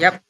Yep.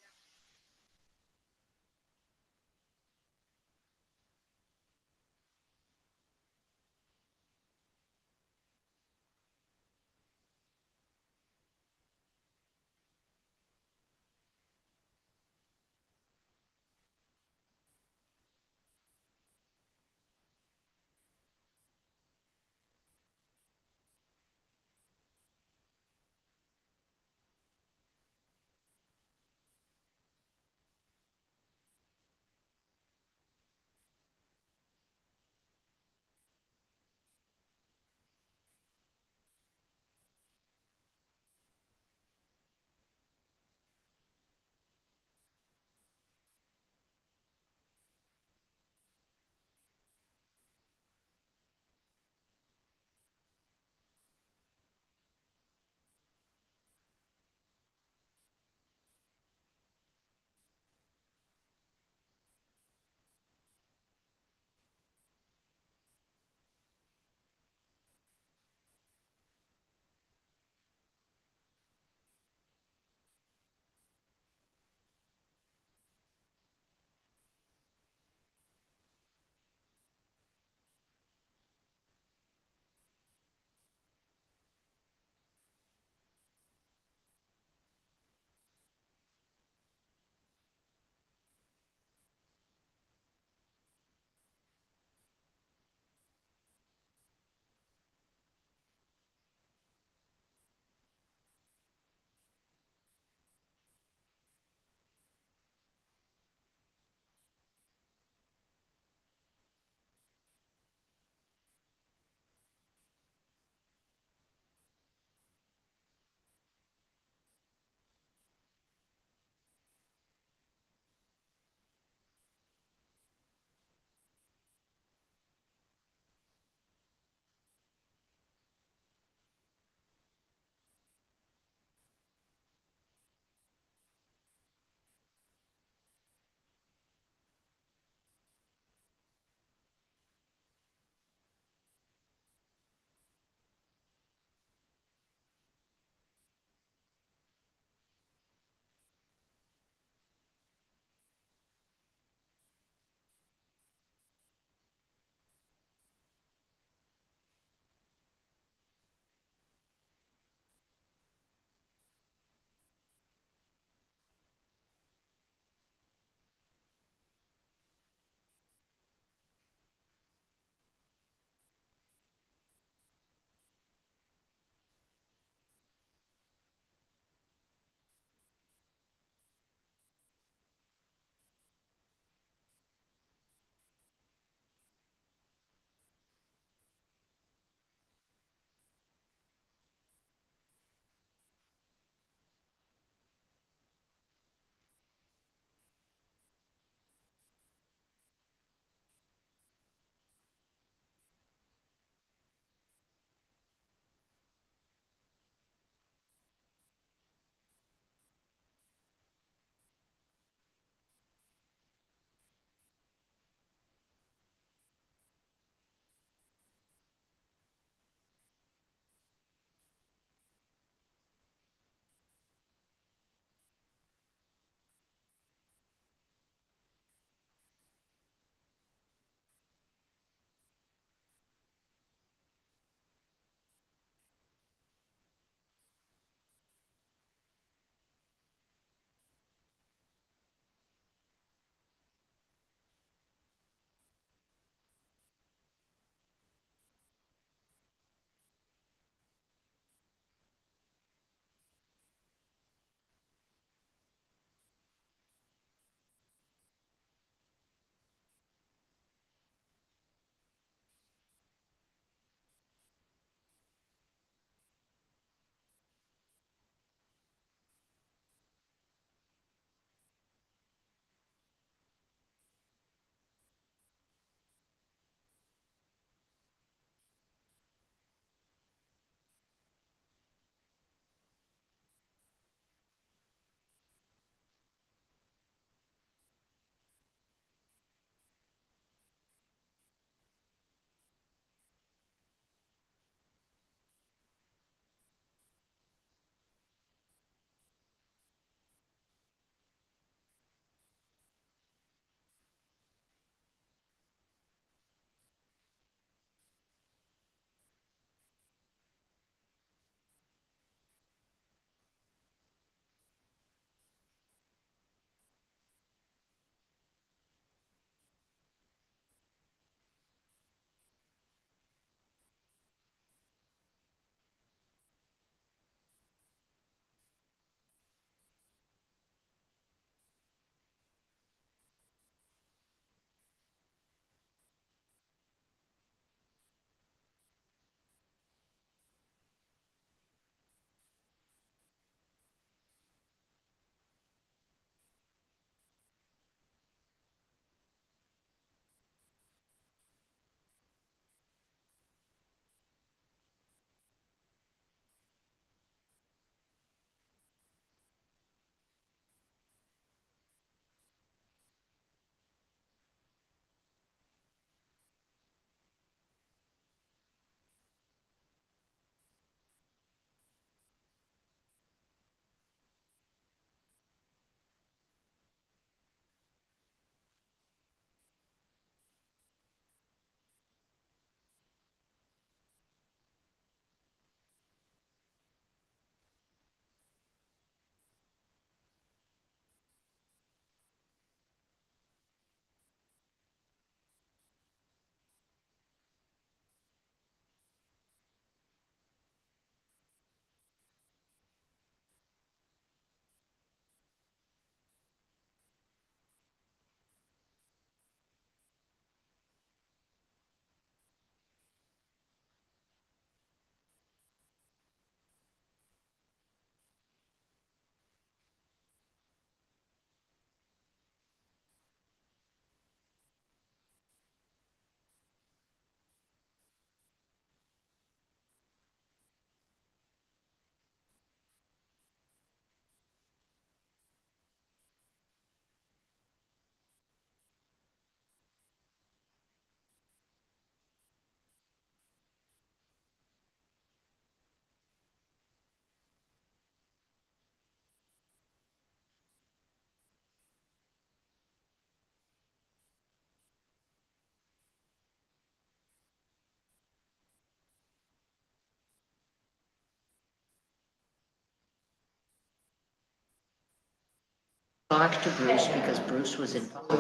talked to Bruce because Bruce was involved.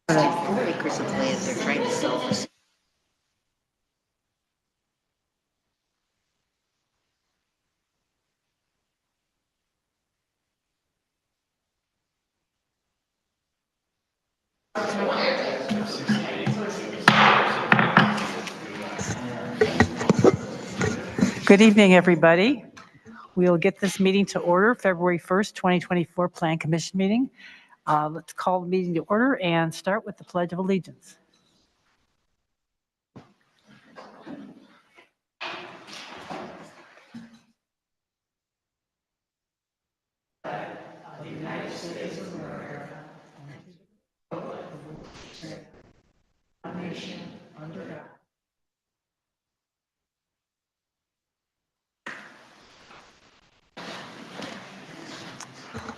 On 4 acres of land they're trying to sell for. Good evening, everybody. We'll get this meeting to order, February 1st, 2024 Plan Commission meeting. Let's call the meeting to order and start with the Pledge of Allegiance. The United States of America, one nation under God.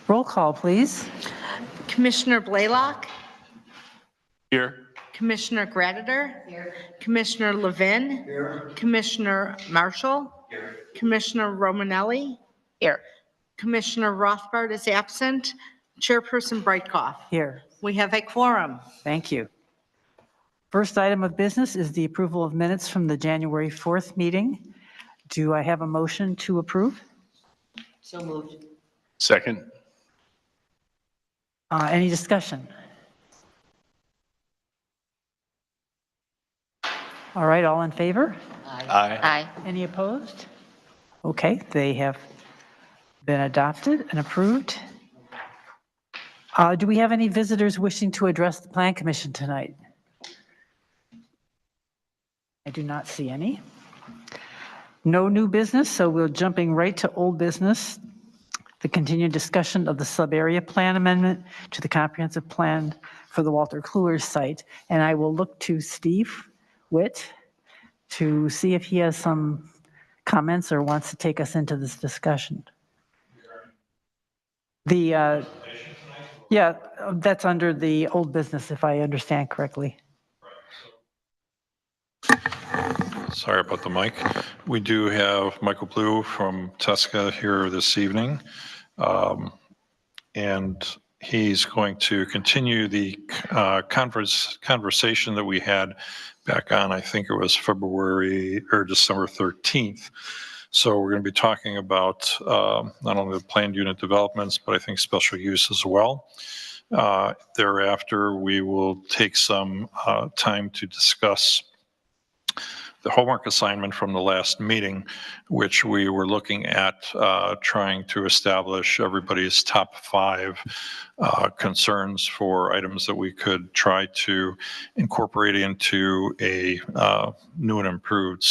Roll call, please. Commissioner Blaylock. Here. Commissioner Graditor. Here. Commissioner Levin. Here. Commissioner Marshall. Here. Commissioner Romanelli. Here. Commissioner Rothbard is absent. Chairperson Brightcoff. Here. We have a quorum. Thank you. First item of business is the approval of minutes from the January 4th meeting. Do I have a motion to approve? So moved. Second. Any discussion? All right, all in favor? Aye. Aye. Any opposed? Okay, they have been adopted and approved. Do we have any visitors wishing to address the Plan Commission tonight? I do not see any. No new business, so we're jumping right to old business. The continued discussion of the sub-area plan amendment to the comprehensive plan for the Walter Kluwer site. And I will look to Steve Witt to see if he has some comments or wants to take us into this discussion. Yeah, that's under the old business, if I understand correctly. Sorry about the mic. We do have Michael Blue from Tesca here this evening. And he's going to continue the conversation that we had back on, I think it was February or December 13th. So we're going to be talking about not only the planned unit developments, but I think special use as well. Thereafter, we will take some time to discuss the homework assignment from the last meeting, which we were looking at trying to establish everybody's top 5 concerns for items that we could try to incorporate into a new and improved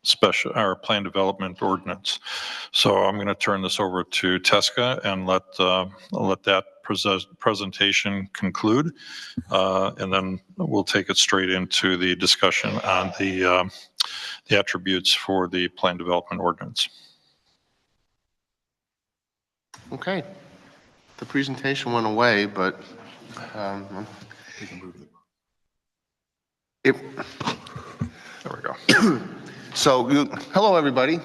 special or plan development ordinance. So I'm going to turn this over to Tesca and let that presentation conclude, and then we'll take it straight into the discussion on the attributes for the plan development ordinance. Okay. The presentation went away, but there we go. So, hello everybody.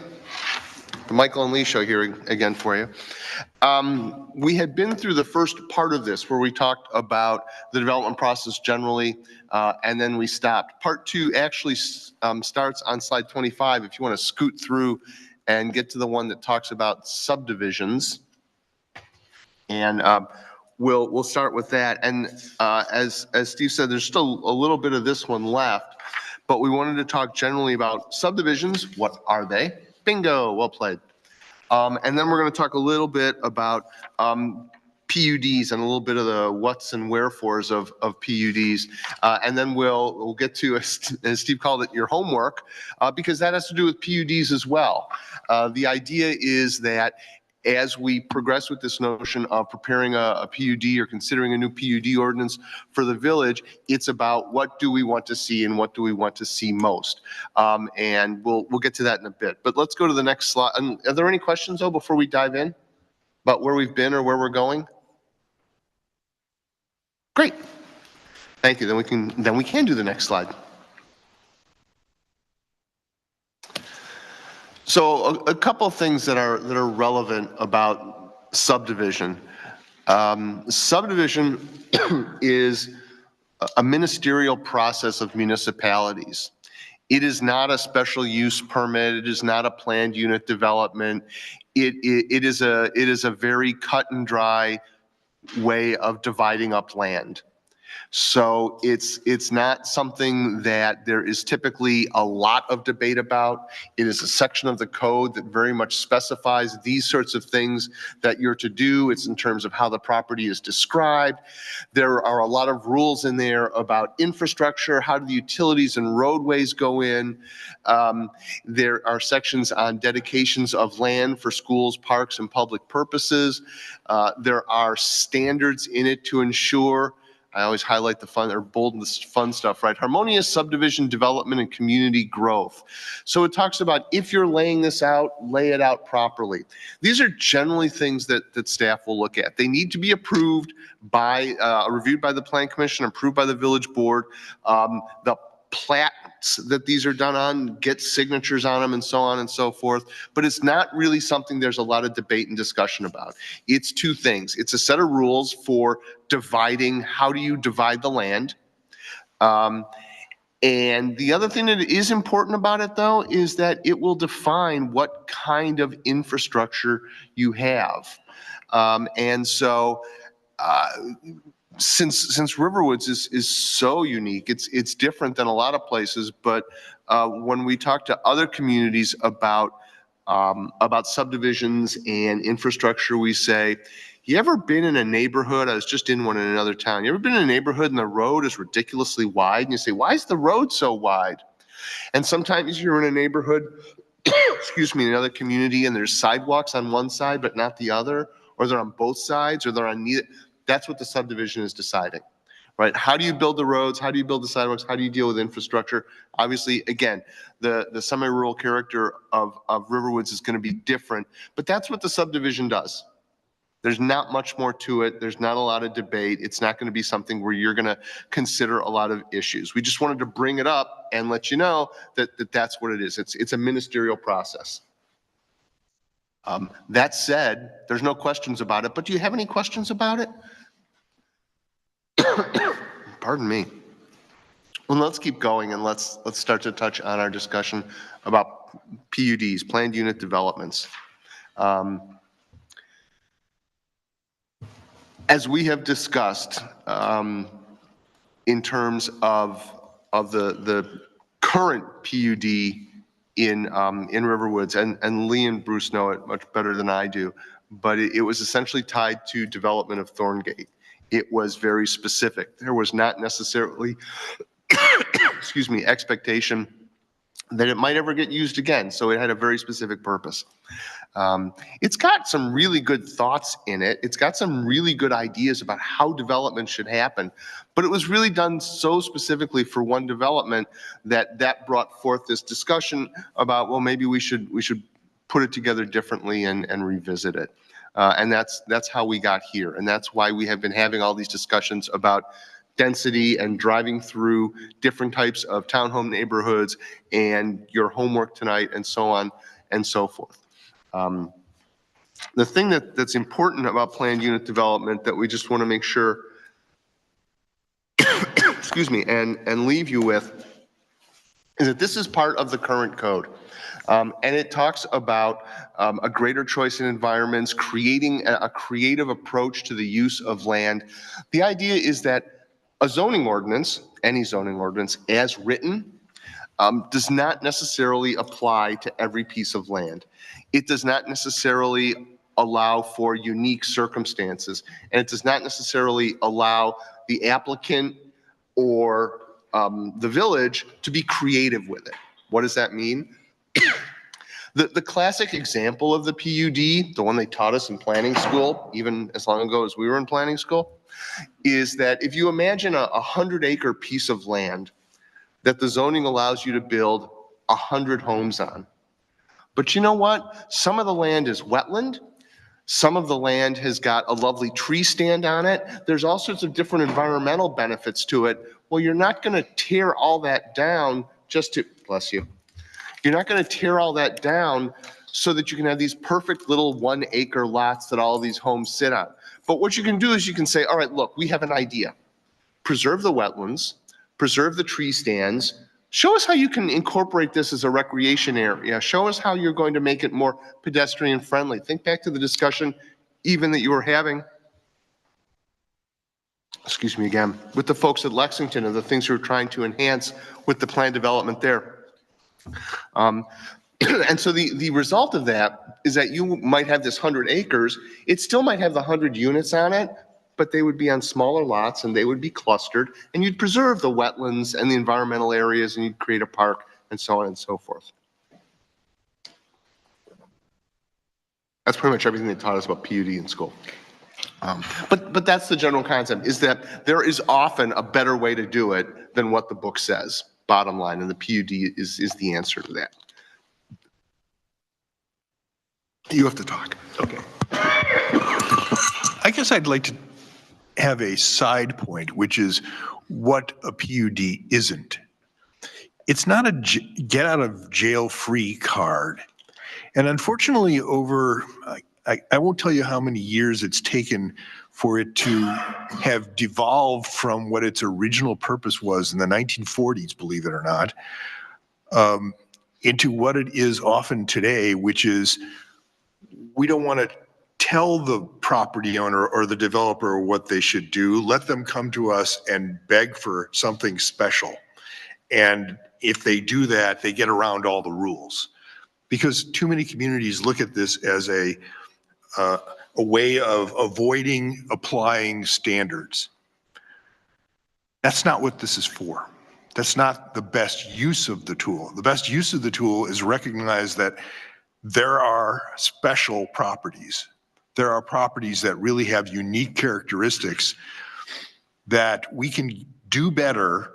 The Michael and Lee show here again for you. We had been through the first part of this where we talked about the development process generally, and then we stopped. Part 2 actually starts on slide 25 if you want to scoot through and get to the one that talks about subdivisions. And we'll start with that. And as Steve said, there's still a little bit of this one left, but we wanted to talk generally about subdivisions. What are they? Bingo, well played. And then we're going to talk a little bit about PUDs and a little bit of the what's and wherefores of PUDs. And then we'll get to, as Steve called it, your homework, because that has to do with PUDs as well. The idea is that as we progress with this notion of preparing a PUD or considering a new PUD ordinance for the village, it's about what do we want to see and what do we want to see most. And we'll get to that in a bit. But let's go to the next slide. Are there any questions, though, before we dive in about where we've been or where we're going? Great. Thank you. Then we can do the next slide. So a couple of things that are relevant about subdivision. Subdivision is a ministerial process of municipalities. It is not a special use permit. It is not a planned unit development. It is a very cut and dry way of dividing up land. So it's not something that there is typically a lot of debate about. It is a section of the code that very much specifies these sorts of things that you're to do. It's in terms of how the property is described. There are a lot of rules in there about infrastructure, how do the utilities and roadways go in. There are sections on dedications of land for schools, parks, and public purposes. There are standards in it to ensure, I always highlight the fun or bold the fun stuff, right? Harmonious subdivision development and community growth. So it talks about if you're laying this out, lay it out properly. These are generally things that staff will look at. They need to be approved by, reviewed by the Plan Commission, approved by the village board. The plats that these are done on get signatures on them and so on and so forth, but it's not really something there's a lot of debate and discussion about. It's two things. It's a set of rules for dividing, how do you divide the land? And the other thing that is important about it though, is that it will define what kind of infrastructure you have. And so, since Riverwoods is so unique, it's different than a lot of places, but when we talk to other communities about subdivisions and infrastructure, we say, you ever been in a neighborhood? I was just in one in another town. You ever been in a neighborhood and the road is ridiculously wide? And you say, why is the road so wide? And sometimes you're in a neighborhood, excuse me, in another community, and there's sidewalks on one side but not the other, or they're on both sides, or they're on neither. That's what the subdivision is deciding, right? How do you build the roads? How do you build the sidewalks? How do you deal with infrastructure? Obviously, again, the semi-rural character of Riverwoods is going to be different, but that's what the subdivision does. There's not much more to it. There's not a lot of debate. It's not going to be something where you're going to consider a lot of issues. We just wanted to bring it up and let you know that that's what it is. It's a ministerial process. That said, there's no questions about it, but do you have any questions about it? Pardon me. Well, let's keep going and let's start to touch on our discussion about PUDs, planned unit developments. As we have discussed, in terms of the current PUD in Riverwoods, and Lee and Bruce know it much better than I do, but it was essentially tied to development of Thorngate. It was very specific. There was not necessarily, excuse me, expectation that it might ever get used again. So it had a very specific purpose. It's got some really good thoughts in it. It's got some really good ideas about how development should happen, but it was really done so specifically for one development that brought forth this discussion about, well, maybe we should put it together differently and revisit it. And that's how we got here. And that's why we have been having all these discussions about density and driving through different types of townhome neighborhoods and your homework tonight and so on and so forth. The thing that's important about planned unit development that we just want to make sure, excuse me, and leave you with is that this is part of the current code. And it talks about a greater choice in environments, creating a creative approach to the use of land. The idea is that a zoning ordinance, any zoning ordinance as written, does not necessarily apply to every piece of land. It does not necessarily allow for unique circumstances, and it does not necessarily allow the applicant or the village to be creative with it. What does that mean? The classic example of the PUD, the one they taught us in planning school, even as long ago as we were in planning school, is that if you imagine a 100-acre piece of land that the zoning allows you to build 100 homes on. But you know what? Some of the land is wetland, Some of the land has got a lovely tree stand on it. There's all sorts of different environmental benefits to it. Well, you're not going to tear all that down just to, bless you. You're not going to tear all that down so that you can have these perfect little 1 acre lots that all these homes sit on. But what you can do is you can say, all right, look, we have an idea. Preserve the wetlands, preserve the tree stands. Show us how you can incorporate this as a recreation area. Show us how you're going to make it more pedestrian friendly. Think back to the discussion even that you were having, excuse me again, with the folks at Lexington and the things you're trying to enhance with the plan development there. And so the result of that is that you might have this 100 acres. It still might have the 100 units on it, but they would be on smaller lots and they would be clustered, and you'd preserve the wetlands and the environmental areas, and you'd create a park and so on and so forth. That's pretty much everything they taught us about PUD in school. But that's the general concept, is that there is often a better way to do it than what the book says, bottom line, and the PUD is the answer to that. You have to talk. Okay. I guess I'd like to have a side point, which is what a PUD isn't. It's not a get out of jail free card. And unfortunately, over, I won't tell you how many years it's taken for it to have devolved from what its original purpose was in the 1940s, believe it or not, into what it is often today, which is we don't want to tell the property owner or the developer what they should do. Let them come to us and beg for something special. And if they do that, they get around all the rules. Because too many communities look at this as a way of avoiding applying standards. That's not what this is for. That's not the best use of the tool. The best use of the tool is recognize that there are special properties. There are properties that really have unique characteristics that we can do better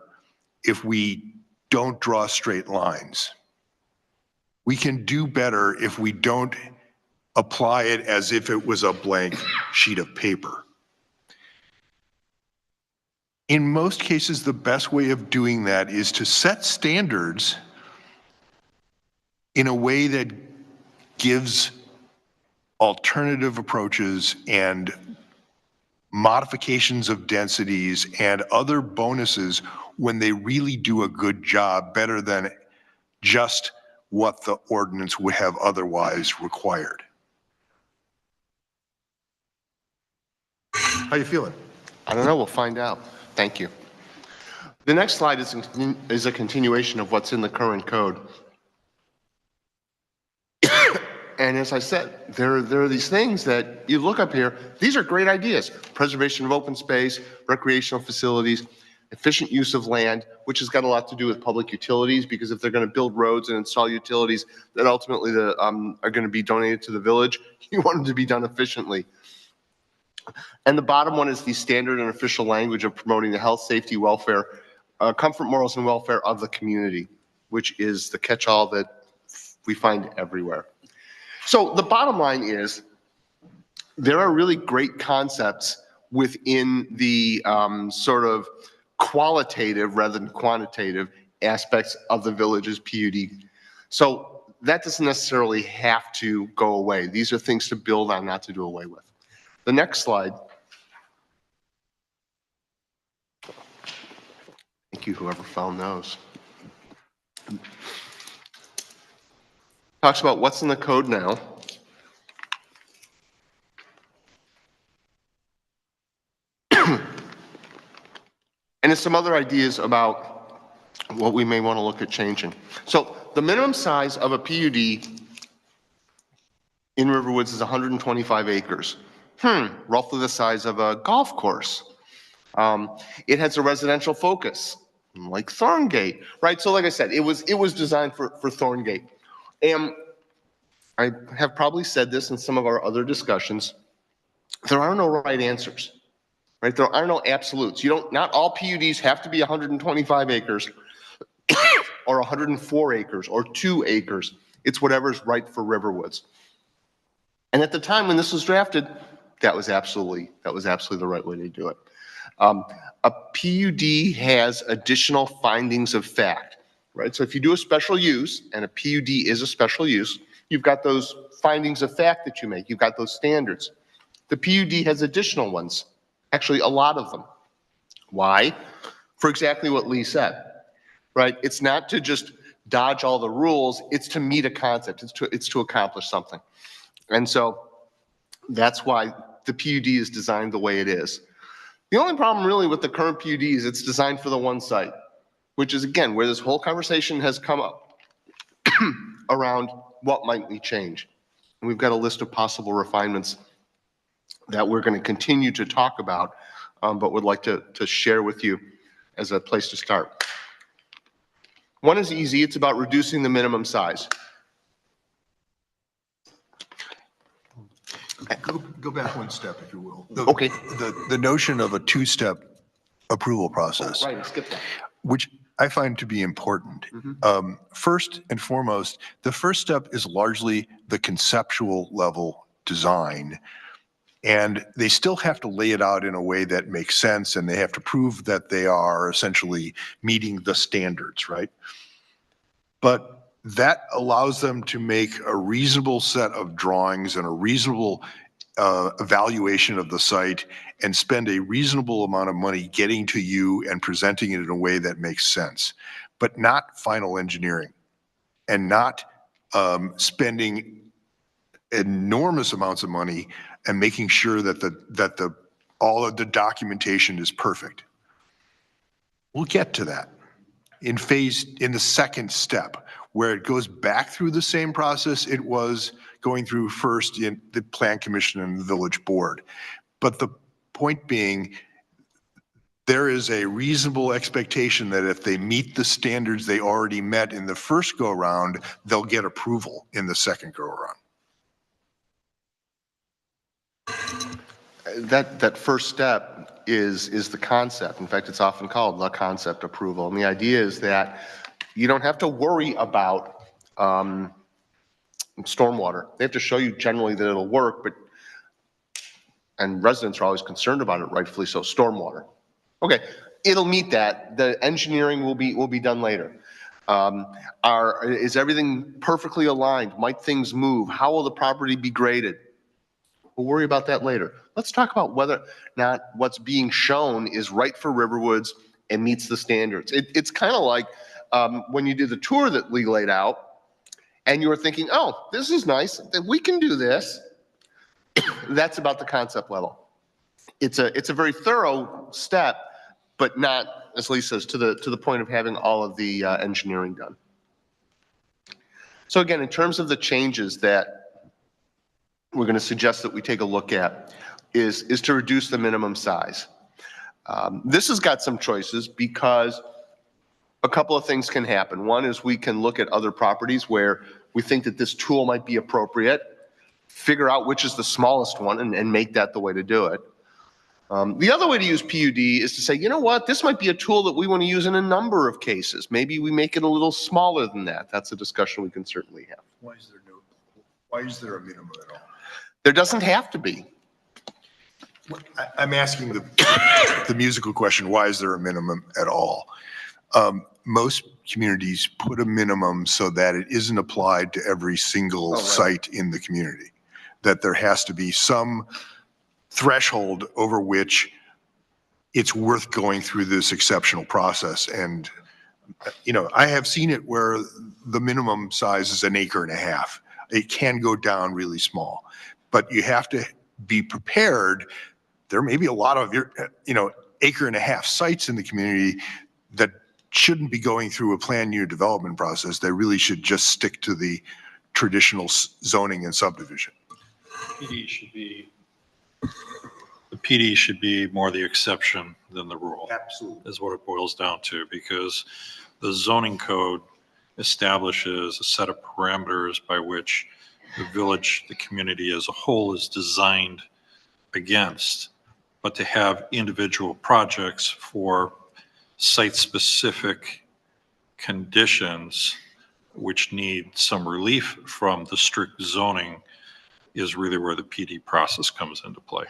if we don't draw straight lines. We can do better if we don't apply it as if it was a blank sheet of paper. In most cases, the best way of doing that is to set standards in a way that gives alternative approaches and modifications of densities and other bonuses when they really do a good job, better than just what the ordinance would have otherwise required. How you feeling? I don't know, we'll find out. Thank you. The next slide is a continuation of what's in the current code. And as I said, there are these things that you look up here. These are great ideas. Preservation of open space, recreational facilities, efficient use of land, which has got a lot to do with public utilities, because if they're going to build roads and install utilities that ultimately are going to be donated to the village, you want them to be done efficiently. And the bottom one is the standard and official language of promoting the health, safety, welfare, comfort, morals, and welfare of the community, which is the catch-all that we find everywhere. So the bottom line is there are really great concepts within the sort of qualitative rather than quantitative aspects of the village's PUD. So that doesn't necessarily have to go away. These are things to build on, not to do away with. The next slide. Thank you, whoever found those. Talks about what's in the code now. And there's some other ideas about what we may want to look at changing. So the minimum size of a PUD in Riverwoods is 125 acres. Roughly the size of a golf course. It has a residential focus, like Thorngate, right? So like I said, it was designed for Thorngate. And I have probably said this in some of our other discussions, there are no right answers, right? There are no absolutes. Not all PUDs have to be 125 acres or 104 acres or 2 acres. It's whatever's right for Riverwoods. And at the time when this was drafted, that was absolutely the right way to do it. A PUD has additional findings of fact, right? So if you do a special use, and a PUD is a special use, you've got those findings of fact that you make. You've got those standards. The PUD has additional ones, actually a lot of them. Why? For exactly what Lee said, right? It's not to just dodge all the rules, it's to meet a concept, it's to accomplish something. And so that's why the PUD is designed the way it is. The only problem really with the current PUD is it's designed for the one site, which is again where this whole conversation has come up around what might we change. And we've got a list of possible refinements that we're going to continue to talk about, but would like to share with you as a place to start. One is easy, it's about reducing the minimum size. Go back one step, if you will. Okay. The notion of a two-step approval process, Right, skip that. which I find to be important. First and foremost, the first step is largely the conceptual level design. And they still have to lay it out in a way that makes sense, and they have to prove that they are essentially meeting the standards, right? But that allows them to make a reasonable set of drawings and a reasonable evaluation of the site and spend a reasonable amount of money getting to you and presenting it in a way that makes sense, but not final engineering and not spending enormous amounts of money and making sure that all of the documentation is perfect. We'll get to that in the second step, where it goes back through the same process it was going through first in the Plan Commission and the Village Board. But the point being, there is a reasonable expectation that if they meet the standards they already met in the first go-around, they'll get approval in the second go-around. That first step is the concept. In fact, it's often called the concept approval. And the idea is that you don't have to worry about stormwater. They have to show you generally that it'll work, and residents are always concerned about it, rightfully so, stormwater. Okay, it'll meet that. The engineering will be done later. Is everything perfectly aligned? Might things move? How will the property be graded? We'll worry about that later. Let's talk about whether or not what's being shown is right for Riverwoods and meets the standards. It's kind of like when you did the tour that Lee laid out and you were thinking, oh, this is nice, we can do this. That's about the concept level. It's a very thorough step, but not, as Lee says, to the point of having all of the engineering done. So again, in terms of the changes that we're going to suggest that we take a look at is to reduce the minimum size. This has got some choices because a couple of things can happen. One is we can look at other properties where we think that this tool might be appropriate, figure out which is the smallest one and make that the way to do it. The other way to use PUD is to say, you know what, this might be a tool that we want to use in a number of cases. Maybe we make it a little smaller than that. That's a discussion we can certainly have. Why is there a minimum at all? There doesn't have to be. I'm asking the musical question, why is there a minimum at all? Most communities put a minimum so that it isn't applied to every single site in the community, that there has to be some threshold over which it's worth going through this exceptional process. And, you know, I have seen it where the minimum size is 1.5 acres. It can go down really small, but you have to be prepared. There may be a lot of your, 1.5 acre sites in the community that shouldn't be going through a planned unit development process. They really should just stick to the traditional zoning and subdivision. The PD should be more the exception than the rule. Absolutely. Is what it boils down to, because the zoning code establishes a set of parameters by which the village, the community as a whole is designed against. But to have individual projects for site-specific conditions which need some relief from the strict zoning is really where the PD process comes into play.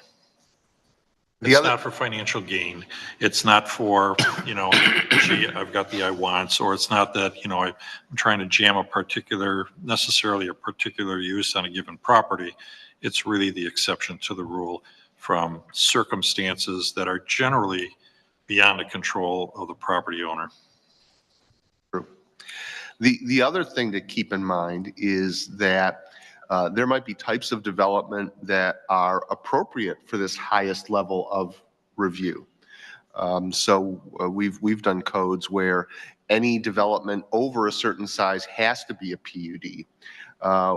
The It's other- not for financial gain. It's not for, gee, I've got the I wants, or it's not that, I'm trying to jam necessarily a particular use on a given property. It's really the exception to the rule from circumstances that are generally beyond the control of the property owner. The other thing to keep in mind is that there might be types of development that are appropriate for this highest level of review. We've done codes where any development over a certain size has to be a PUD.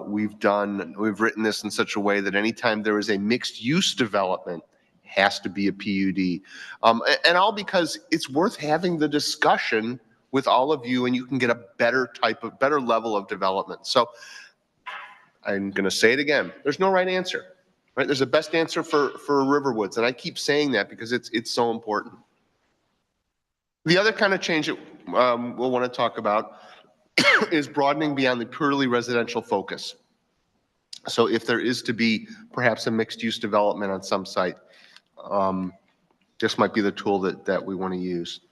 We've written this in such a way that anytime there is a mixed use development has to be a PUD. And all because it's worth having the discussion with all of you, and you can get a better level of development. So I'm going to say it again. There's no right answer, right? There's a best answer for Riverwoods. And I keep saying that because it's so important. The other kind of change that we'll want to talk about is broadening beyond the purely residential focus. So if there is to be perhaps a mixed use development on some site, this might be the tool that we want to use.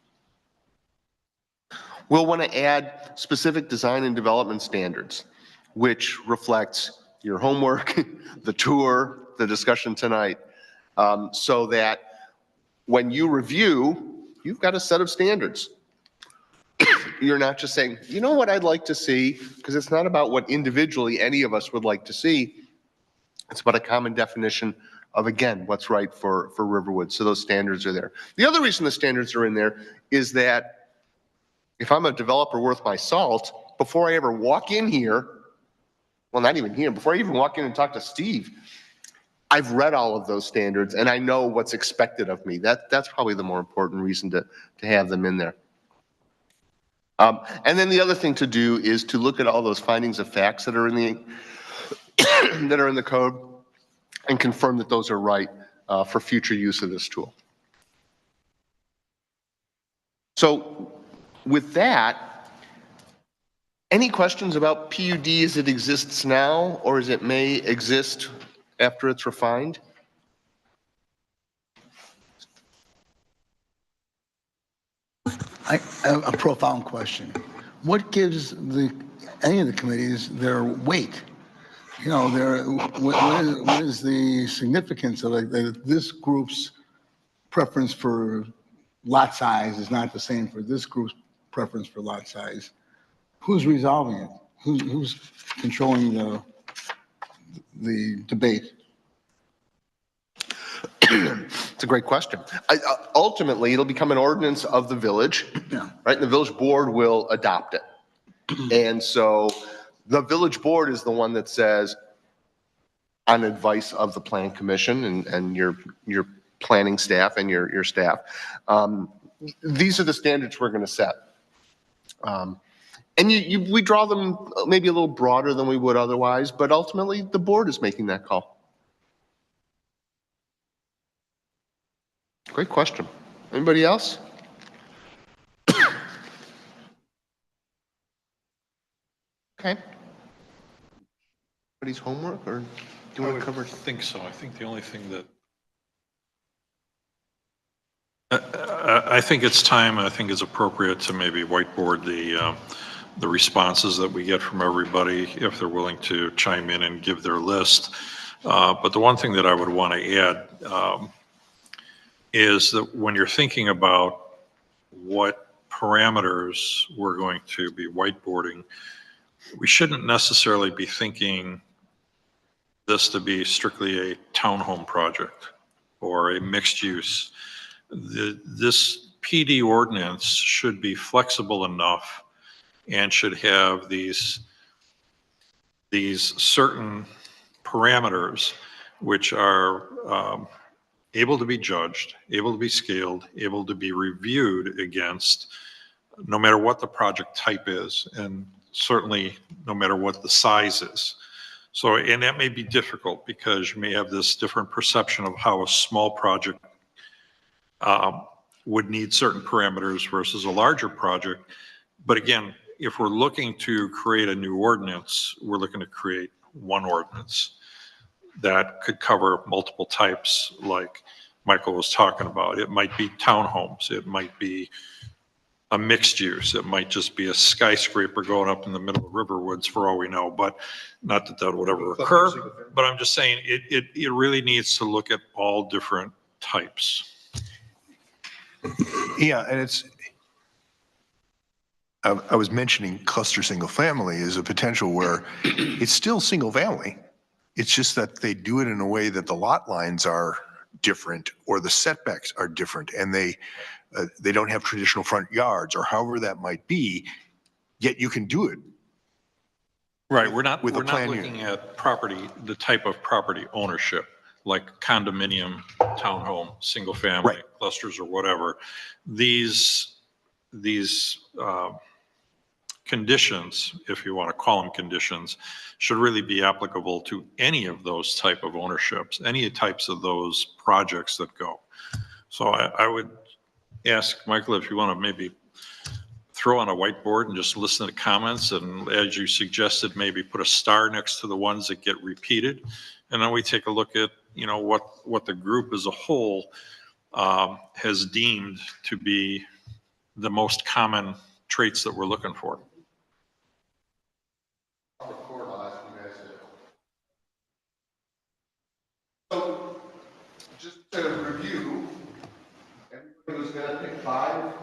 We'll want to add specific design and development standards, which reflects your homework, the tour, the discussion tonight, so that when you review, you've got a set of standards. You're not just saying, you know what I'd like to see, because it's not about what individually any of us would like to see. It's about a common definition of, again, what's right for Riverwood. So those standards are there. The other reason the standards are in there is that if I'm a developer worth my salt, before I ever walk in here, well, not even here, before I even walk in and talk to Steve, I've read all of those standards and I know what's expected of me. That's probably the more important reason to have them in there. And then the other thing to do is to look at all those findings of facts that are in the that are in the code and confirm that those are right for future use of this tool. So with that, any questions about PUD as it exists now or as it may exist after it's refined? I have a profound question. What gives any of the committees their weight? What is the significance of this group's preference for lot size is not the same for this group's preference for lot size? Who's resolving it? Who's controlling the debate? It's a great question. Ultimately, it'll become an ordinance of the village, Yeah. right? And the village board will adopt it. And so the village board is the one that says, on advice of the plan commission and your planning staff and your staff, these are the standards we're going to set. And we draw them maybe a little broader than we would otherwise, but ultimately the board is making that call. Great question. Anybody else? Okay. Anybody's homework, or do you want to cover? I think so. I think the only thing that I think it's time, I think it's appropriate to maybe whiteboard the responses that we get from everybody if they're willing to chime in and give their list. But the one thing that I would want to add is that when you're thinking about what parameters we're going to be whiteboarding, we shouldn't necessarily be thinking this to be strictly a townhome project or a mixed use. This PD ordinance should be flexible enough and should have these certain parameters which are able to be judged, able to be scaled, able to be reviewed against no matter what the project type is, and certainly no matter what the size is. So, and that may be difficult because you may have this different perception of how a small project would need certain parameters versus a larger project. But again, if we're looking to create a new ordinance, we're looking to create one ordinance. that could cover multiple types, like Michael was talking about. It might be townhomes, it might be a mixed use, it might just be a skyscraper going up in the middle of Riverwoods for all we know, but not that that would ever occur. But I'm just saying, it really needs to look at all different types. Yeah, and I was mentioning cluster single family is a potential where it's still single family. It's just that they do it in a way that the lot lines are different or the setbacks are different and they don't have traditional front yards or however that might be, yet you can do it. Right, we're not With a plan looking at property, the type of property ownership, like condominium, townhome, single family, Right. clusters or whatever. These conditions, if you want to call them conditions, should really be applicable to any of those type of ownerships, any types of those projects that go. So I would ask Michael if you want to maybe throw on a whiteboard and just listen to comments, and as you suggested, maybe put a star next to the ones that get repeated. And then we take a look at, what the group as a whole has deemed to be the most common traits that we're looking for. So, just to review, everybody was gonna pick 5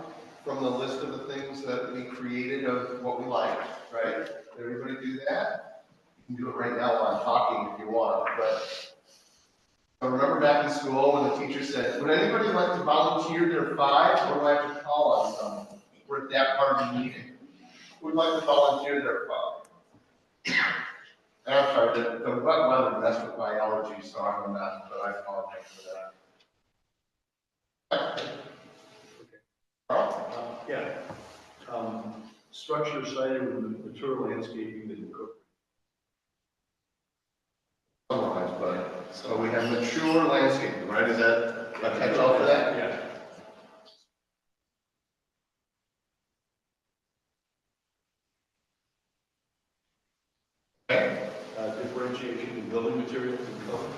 from the list of the things that we created of what we liked, right? Did everybody do that? You can do it right now while I'm talking if you want, but I remember back in school when the teacher said, would anybody like to volunteer their 5, or do I have to call on someone? We're at that part of the meeting. Who would like to volunteer their 5? And I'm sorry, the wet weather messed with my allergies, so I'm not, but I apologize for that. Carl? Yeah. Structure cited with mature landscaping that cook. Otherwise, but, so we have mature landscaping, right? Is that a catch-all for that? Yeah. Okay. Differentiation in building materials and colors.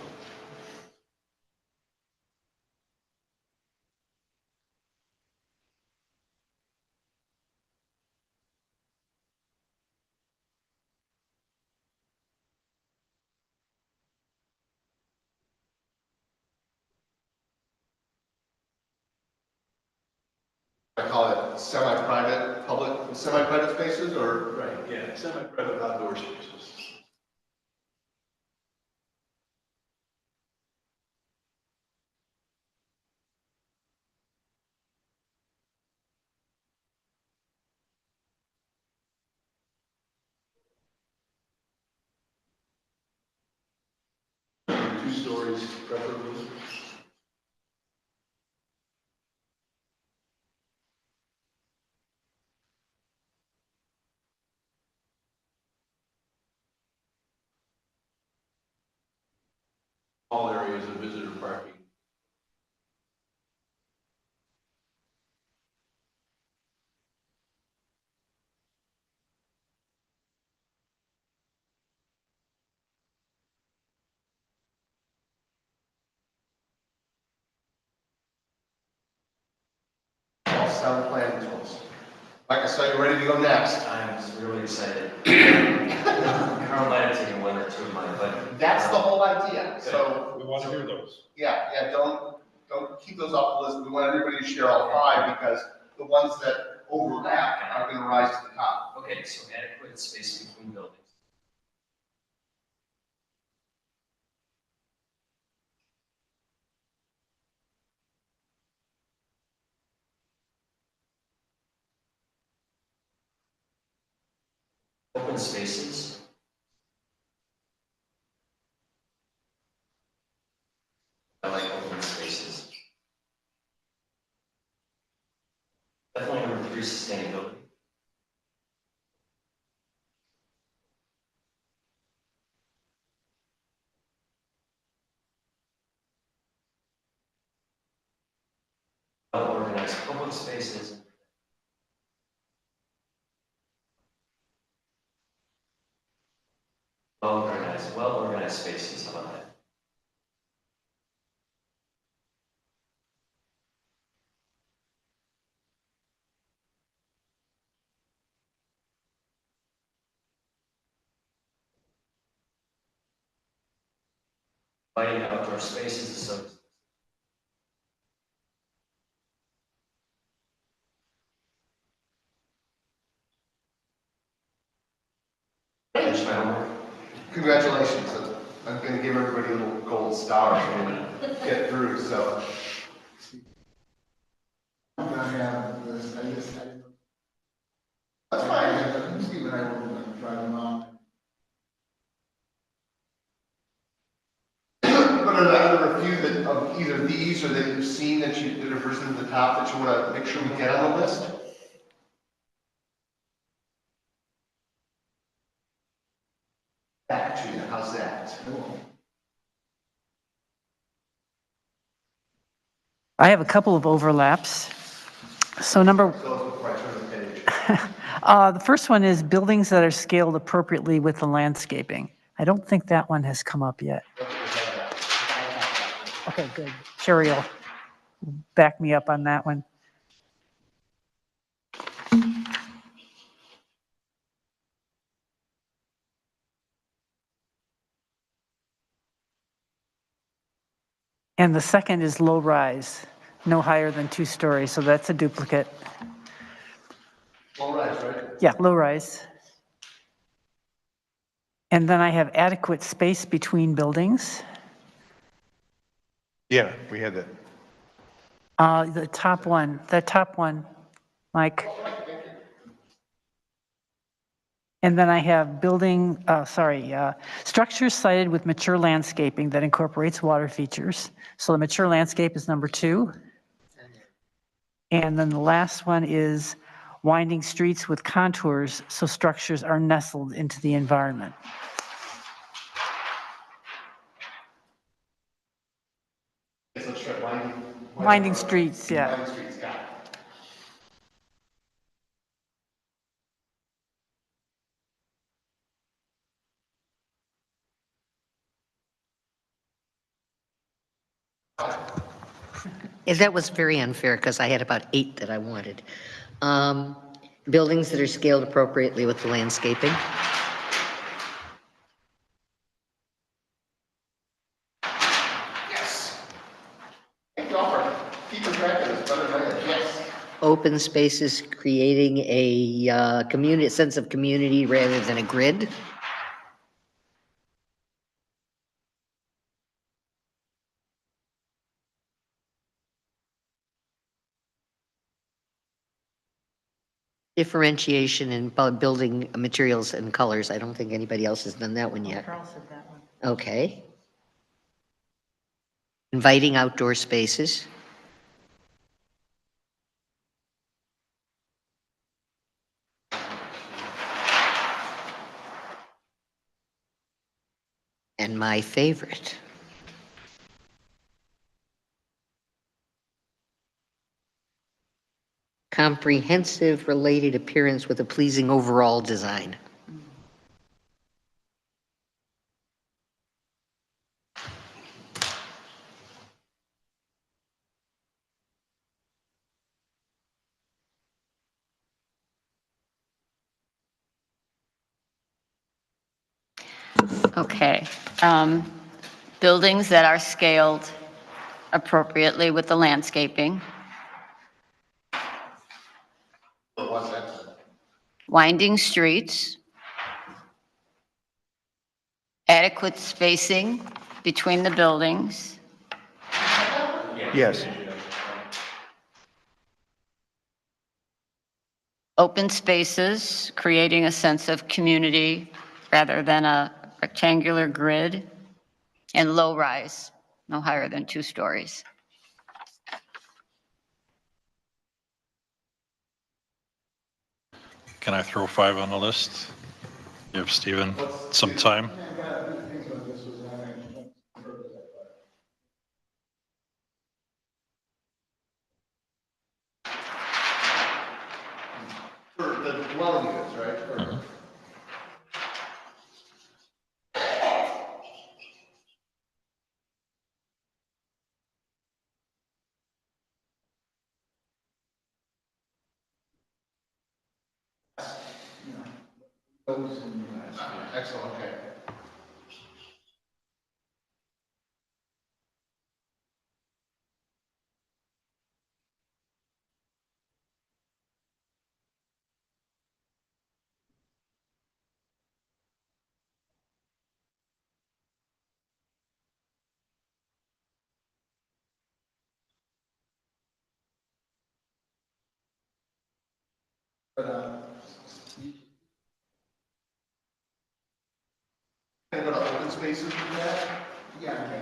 I call it semi-private, public, semi-private spaces, or? Right, yeah, semi-private outdoor spaces. Two stories preferably. All areas of visitor parking. All sound plan tools. Mike, I saw you ready to go next. I'm really excited. Carl might have taken 1 or 2 of mine, but That's the whole idea, so. We want to hear those. Yeah, don't keep those off the list. We want everybody to share all 5, because the ones that overlap are gonna rise to the top. okay, so adequate space between buildings. Open spaces. I like open spaces. Definitely number 3, sustainability. Well-organized public spaces. Well-organized spaces, how about that? lighting outdoor spaces associated. Finish my homework. Congratulations. I'm going to give everybody a little gold star if we get through, so. I'm gonna have this, that's fine, Steve and I were driving around. But are there a few that, of either these or that you've seen that have risen to the top that you want to make sure we get on the list? Back to you, how's that? I have a couple of overlaps. So number, Before I turn the page. the first one is buildings that are scaled appropriately with the landscaping. I don't think that one has come up yet. Okay, good. Sherry will back me up on that one. And the second is low rise, no higher than 2 stories, so that's a duplicate. All right, right? Yeah, low rise. And then I have adequate space between buildings. Yeah, we had that. The top one, Mike. And then I have structures sited with mature landscaping that incorporates water features. So the mature landscape is number 2. And then the last one is winding streets with contours so structures are nestled into the environment. So let's try Winding streets, yeah. Winding streets, got it. That was very unfair because I had about 8 that I wanted. Buildings that are scaled appropriately with the landscaping. Yes. Thank you all for keeping track of this, better than I did. Yes. Open spaces creating a community, a sense of community rather than a grid. Differentiation in building materials and colors. I don't think anybody else has done that one yet. Carl said that one. Okay. Inviting outdoor spaces. And my favorite. Comprehensive related appearance with a pleasing overall design. Okay. Buildings that are scaled appropriately with the landscaping. What's that? Winding streets. Adequate spacing between the buildings. Yes. Open spaces, creating a sense of community rather than a rectangular grid. And low rise, no higher than 2 stories. Can I throw 5 on the list? Give Stephen some time. For the dwelling units, right? Mhm. Excellent, okay. Kind of open spaces with that? Yeah.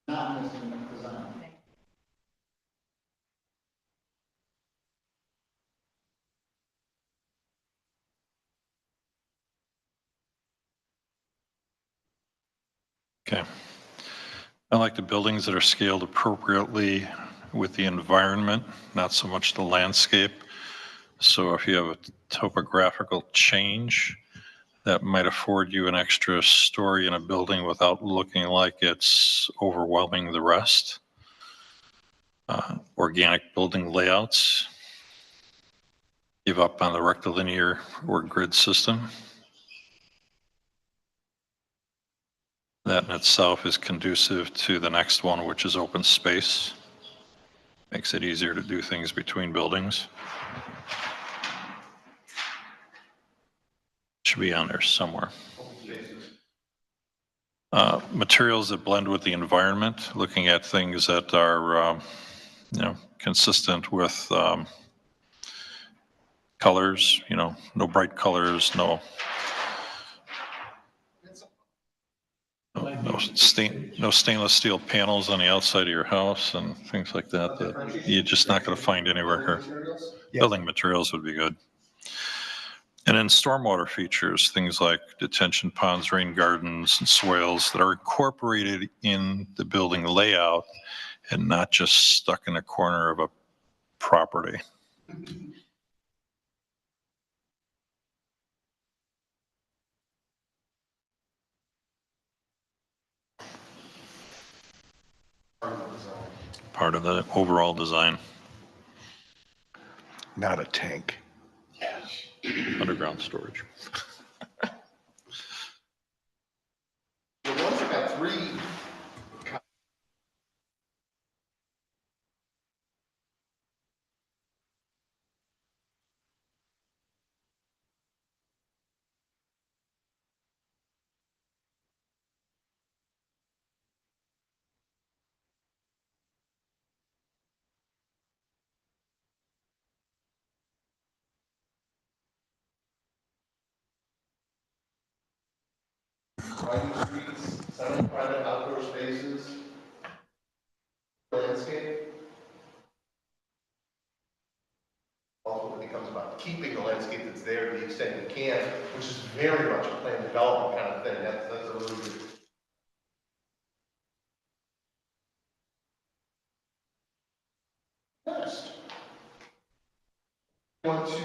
Not missing the design. Okay. I like the buildings that are scaled appropriately with the environment, not so much the landscape. So if you have a topographical change, that might afford you an extra story in a building without looking like it's overwhelming the rest. Organic building layouts. Give up on the rectilinear or grid system. That in itself is conducive to the next one, which is open space. Makes it easier to do things between buildings. Should be on there somewhere. Materials that blend with the environment, looking at things that are, consistent with colors, no bright colors, no stainless steel panels on the outside of your house and things like that, that you're just not going to find anywhere here. Building materials would be good. And then stormwater features, things like detention ponds, rain gardens, and swales that are incorporated in the building layout and not just stuck in a corner of a property. Part of the overall design. Not a tank. Underground storage. The ones that got 3. Winding streets, 7 private outdoor spaces, landscape. Also, when it comes about keeping the landscape that's there to the extent you can, which is very much a planned development kind of thing. That's a really good. Next. Want to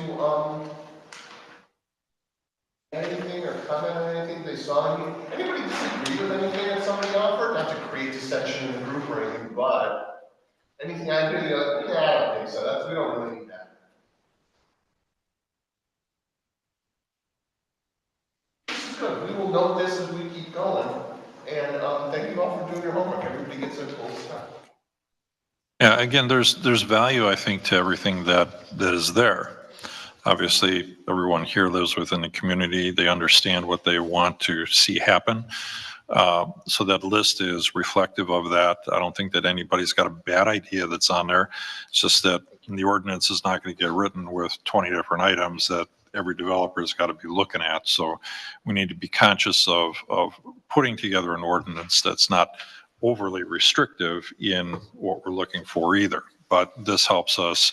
anything or comment on anything they saw in you? Anybody disagree with anything that somebody offered? Not to create dissension in the group or anything, but anything I do, yeah, I don't think so. We don't really need that. This is good. We will note this as we keep going. And thank you all for doing your homework. Everybody gets their full stuff. Yeah, again, there's value, I think, to everything that is there. Obviously, everyone here lives within the community. They understand what they want to see happen. So that list is reflective of that. I don't think that anybody's got a bad idea that's on there. It's just that the ordinance is not going to get written with 20 different items that every developer has got to be looking at. So we need to be conscious of putting together an ordinance that's not overly restrictive in what we're looking for either. But this helps us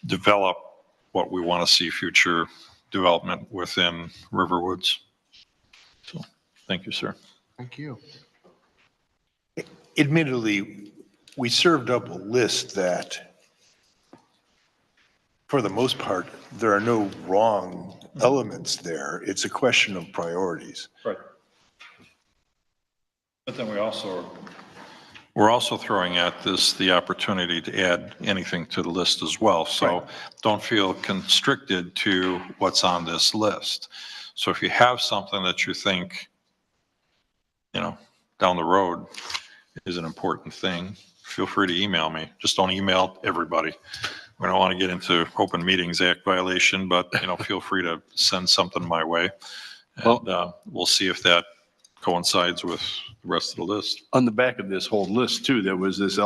develop what we want to see future development within Riverwoods. So, thank you, sir. Thank you. Admittedly, we served up a list that, for the most part, there are no wrong elements there. It's a question of priorities. Right. But then we're also throwing at this the opportunity to add anything to the list as well. So don't feel constricted to what's on this list. So if you have something that you think, down the road is an important thing, feel free to email me. Just don't email everybody. We don't want to get into Open Meetings Act violation, but, feel free to send something my way. And we'll see if that coincides with the rest of the list. On the back of this whole list too, there was this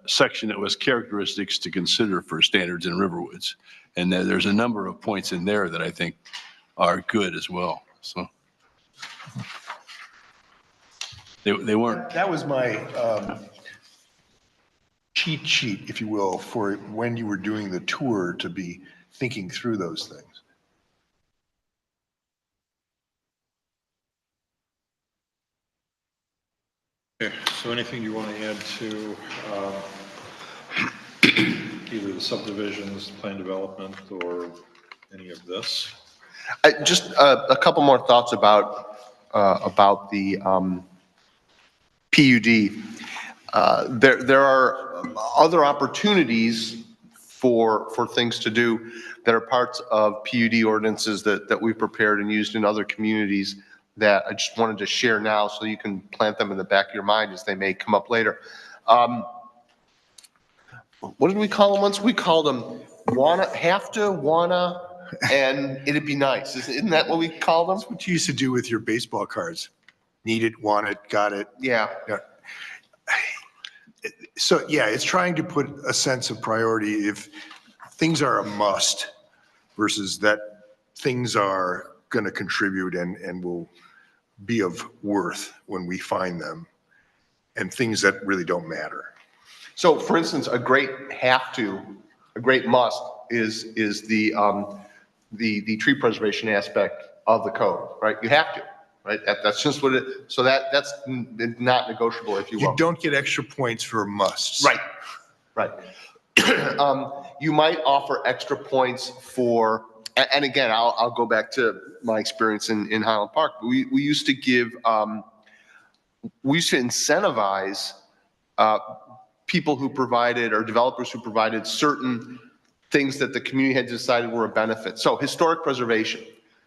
section that was characteristics to consider for standards in Riverwoods. And there's a number of points in there that I think are good as well. So they weren't. That was my cheat sheet, if you will, for when you were doing the tour to be thinking through those things. Okay, so anything you want to add to either the subdivisions, plan development, or any of this? Just a couple more thoughts about the PUD. There are other opportunities for things to do that are parts of PUD ordinances that we've prepared and used in other communities that I just wanted to share now so you can plant them in the back of your mind as they may come up later. What did we call them once? We called them have to, wanna, and it'd be nice. Isn't that what we called them? That's what you used to do with your baseball cards. Need it, want it, got it. Yeah. So yeah, it's trying to put a sense of priority if things are a must versus that things are going to contribute and will be of worth when we find them, and things that really don't matter. So for instance, a great must is the tree preservation aspect of the code, right? You have to, right? That's just what it, so that's not negotiable, if you will. You don't get extra points for musts. Right. You might offer extra points for, and again, I'll go back to my experience in Highland Park. We used to give, we used to incentivize people who provided, or developers who provided certain things that the community had decided were a benefit. So historic preservation.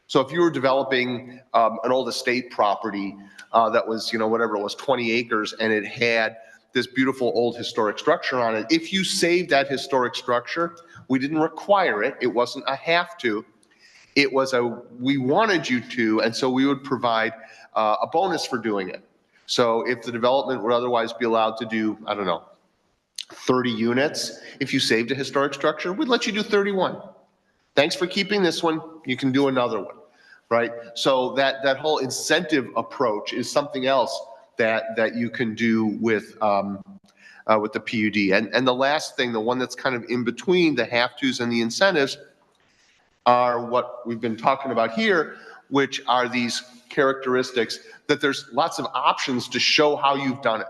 So if you were developing an old estate property that was, whatever it was, 20 acres, and it had this beautiful old historic structure on it, if you saved that historic structure, we didn't require it. It wasn't a have to. It was we wanted you to, and so we would provide a bonus for doing it. So if the development would otherwise be allowed to do, I don't know, 30 units, if you saved a historic structure, we'd let you do 31. Thanks for keeping this one. You can do another one, right? So that whole incentive approach is something else that you can do with the PUD. And the last thing, the one that's kind of in between the have-tos and the incentives, are what we've been talking about here, which are these characteristics that there's lots of options to show how you've done it.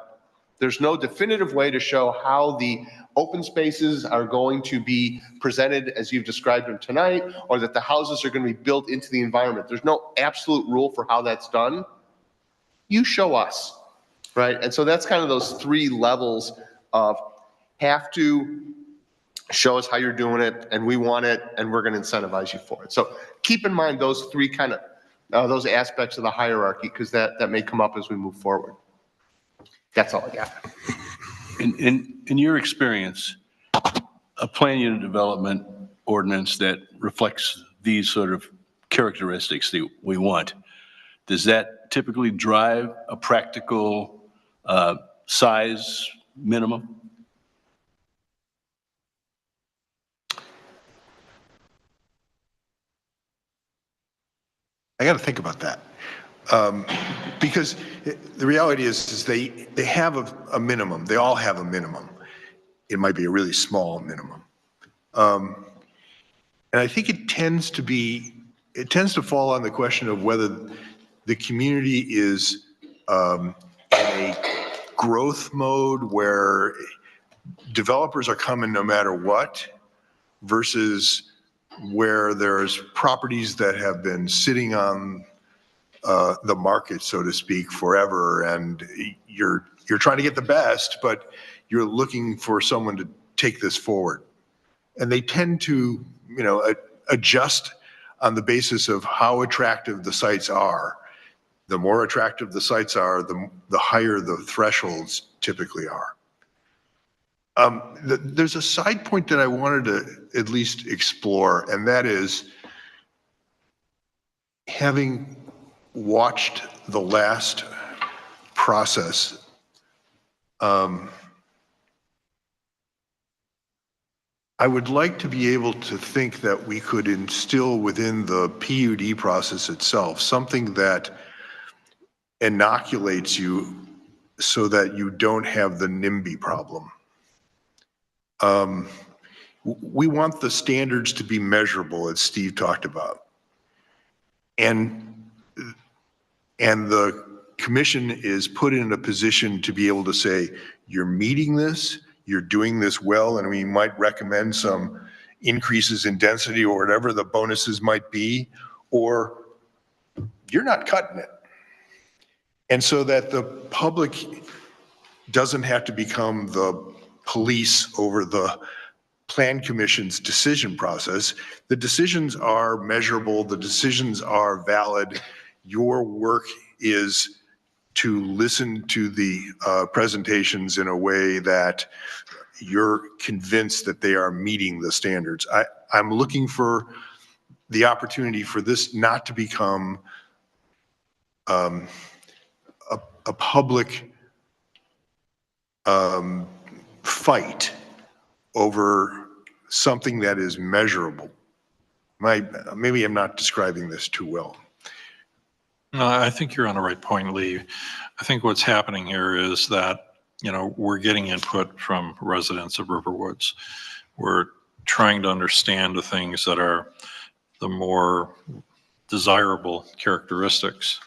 There's no definitive way to show how the open spaces are going to be presented as you've described them tonight, or that the houses are going to be built into the environment. There's no absolute rule for how that's done. You show us, right? And so that's kind of those three levels of have to, show us how you're doing it, and we want it, and we're going to incentivize you for it. So keep in mind those three kind of, those aspects of the hierarchy, because that may come up as we move forward. That's all I got. In your experience, a plan unit development ordinance that reflects these sort of characteristics that we want, does that typically drive a practical size minimum? I got to think about that. Because the reality is they have a minimum. They all have a minimum. It might be a really small minimum. And I think it tends to fall on the question of whether the community is in a growth mode where developers are coming no matter what, versus where there's properties that have been sitting on the market, so to speak, forever, and you're trying to get the best, but you're looking for someone to take this forward. And they tend to, adjust on the basis of how attractive the sites are. The more attractive the sites are, the higher the thresholds typically are. There's a side point that I wanted to at least explore, and that is having watched the last process, I would like to be able to think that we could instill within the PUD process itself something that inoculates you so that you don't have the NIMBY problem. We want the standards to be measurable, as Steve talked about. And the commission is put in a position to be able to say, you're meeting this, you're doing this well, and we might recommend some increases in density or whatever the bonuses might be, or you're not cutting it. And so that the public doesn't have to become the police over the plan commission's decision process. The decisions are measurable, the decisions are valid. Your work is to listen to the presentations in a way that you're convinced that they are meeting the standards. I'm looking for the opportunity for this not to become a public fight over something that is measurable. Maybe I'm not describing this too well. No, I think you're on the right point, Lee. I think what's happening here is that, we're getting input from residents of Riverwoods. We're trying to understand the things that are the more desirable characteristics.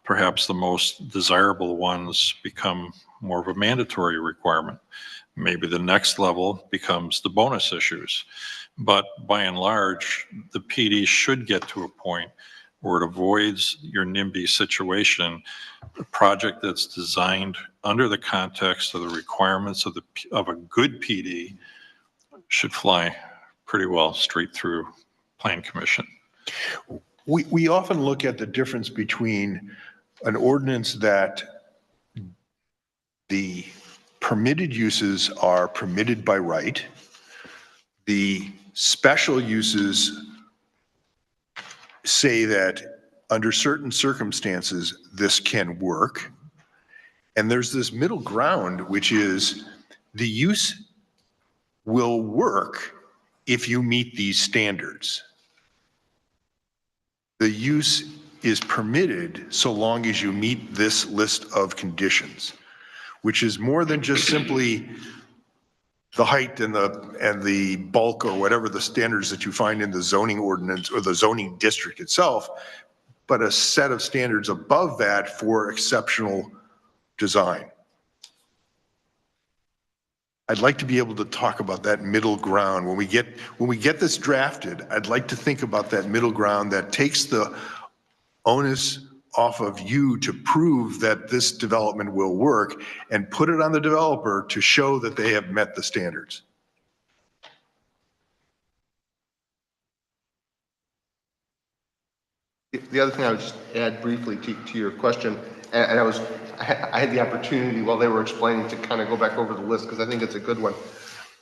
Perhaps the most desirable ones become more of a mandatory requirement. Maybe the next level becomes the bonus issues. But by and large, the PD should get to a point where it avoids your NIMBY situation, a project that's designed under the context of the requirements of a good PD should fly pretty well straight through Plan Commission. We often look at the difference between an ordinance that the permitted uses are permitted by right, the special uses say that under certain circumstances this can work, and there's this middle ground, which is the use will work if you meet these standards. The use is permitted so long as you meet this list of conditions, which is more than just simply the height and the bulk or whatever the standards that you find in the zoning ordinance or the zoning district itself, but a set of standards above that for exceptional design. I'd like to be able to talk about that middle ground. When we get this drafted, I'd like to think about that middle ground that takes the onus off of you to prove that this development will work and put it on the developer to show that they have met the standards. The other thing I would just add briefly to your question, and I had the opportunity while they were explaining to kind of go back over the list because I think it's a good one.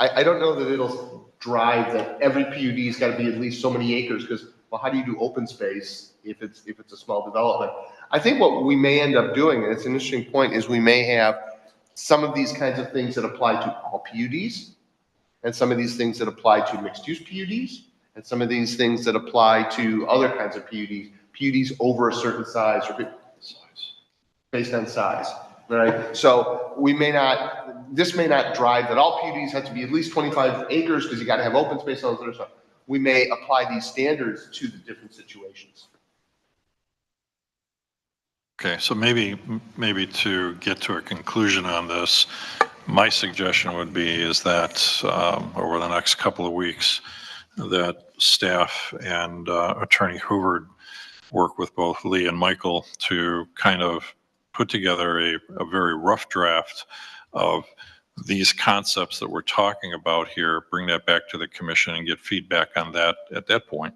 I don't know that it'll drive that every PUD's got to be at least so many acres because, well, how do you do open space if it's a small development? I think what we may end up doing, and it's an interesting point, is we may have some of these kinds of things that apply to all PUDs, and some of these things that apply to mixed-use PUDs, and some of these things that apply to other kinds of PUDs over a certain size or based on size, right? So this may not drive that all PUDs have to be at least 25 acres because you got to have open space and all this other stuff. We may apply these standards to the different situations. Okay, so maybe to get to a conclusion on this, my suggestion would be is that over the next couple of weeks, that staff and Attorney Hoover work with both Lee and Michael to kind of put together a very rough draft of these concepts that we're talking about here, bring that back to the commission and get feedback on that at that point